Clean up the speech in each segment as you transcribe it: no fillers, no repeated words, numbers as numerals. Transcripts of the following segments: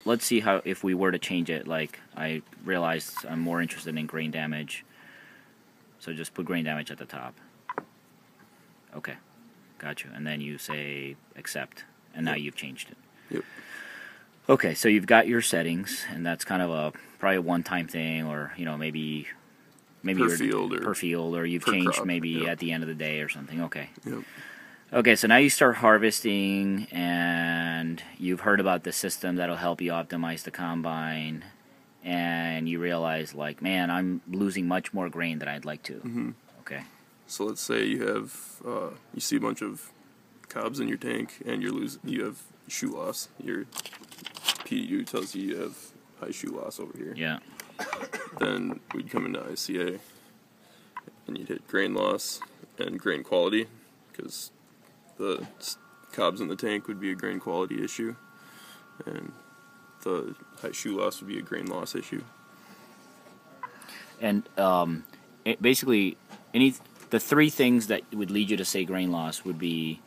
let's see how if we were to change it. Like I realized I'm more interested in grain damage, so just put grain damage at the top. Okay, got you. And then you say accept, and now you've changed it. Yep. Okay, so you've got your settings, and that's kind of probably a one-time thing, or maybe per field, or you've per changed crop, maybe yep. at the end of the day or something. Okay. Yep. Okay, so now you start harvesting, and you've heard about the system that'll help you optimize the combine, and you realize, like, man, I'm losing much more grain than I'd like to. Mm-hmm. Okay. So let's say you have you see a bunch of cobs in your tank, and you have shoe loss. Your PDU tells you have high shoe loss over here. Yeah. Then we'd come into ICA, and you'd hit grain loss and grain quality, because the cobs in the tank would be a grain quality issue, and the high shoe loss would be a grain loss issue. And basically, the three things that would lead you to say grain loss would be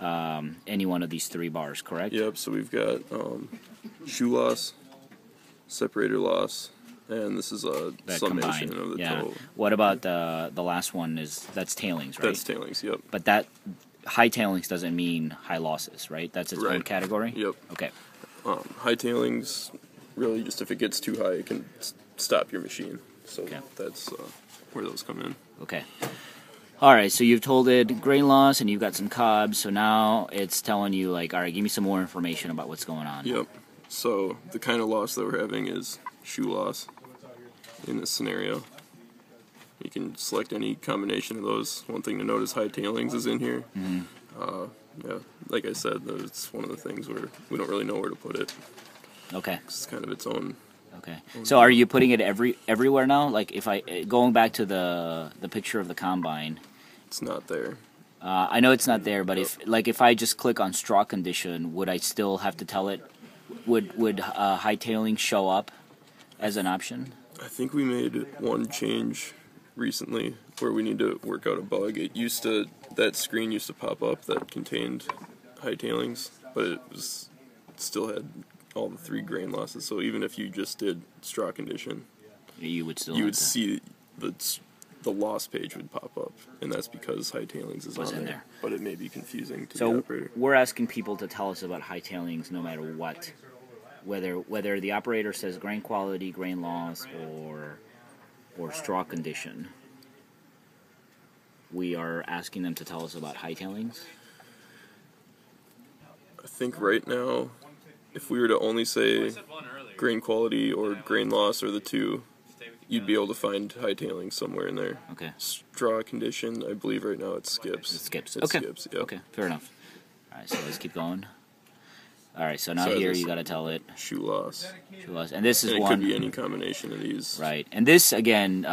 any one of these three bars, correct? Yep, so we've got shoe loss, separator loss, and this is a summation combined. of the Yeah. total. What about the last one? That's tailings, right? That's tailings, yep. But that high tailings doesn't mean high losses, right? That's its own category? Yep. Okay. High tailings, really just if it gets too high, it can stop your machine. So that's where those come in. Okay. All right, so you've told it grain loss, and you've got some cobs, so now it's telling you, like, all right, give me some more information about what's going on. Yep. So the kind of loss that we're having is shoe loss in this scenario. You can select any combination of those. One thing to note is high tailings is in here. Mm-hmm. Yeah, like I said, it's one of the things where we don't really know where to put it. Okay. It's kind of its own. Okay. So are you putting it everywhere now? Like if going back to the picture of the combine. It's not there. I know it's not there, but if I just click on straw condition, would I still have to tell it? Would high tailing show up as an option? I think we made one change recently where we need to work out a bug. That screen used to pop up that contained high tailings, but it still had all the three grain losses. So even if you just did straw condition, you would see the loss page would pop up, and that's because high tailings is on there. But it may be confusing to the operator. So we're asking people to tell us about high tailings no matter what, whether the operator says grain quality, grain loss, or straw condition. We are asking them to tell us about high tailings. I think right now, if we were to only say grain quality or grain loss or the two, you'd be able to find high tailings somewhere in there. Okay. Straw condition, I believe right now it skips. It skips. It okay. skips, yep. Okay, fair enough. All right, so let's keep going. All right, so now here you got to tell it shoe loss. And this is and it one. It could be any combination of these. Right, and this again.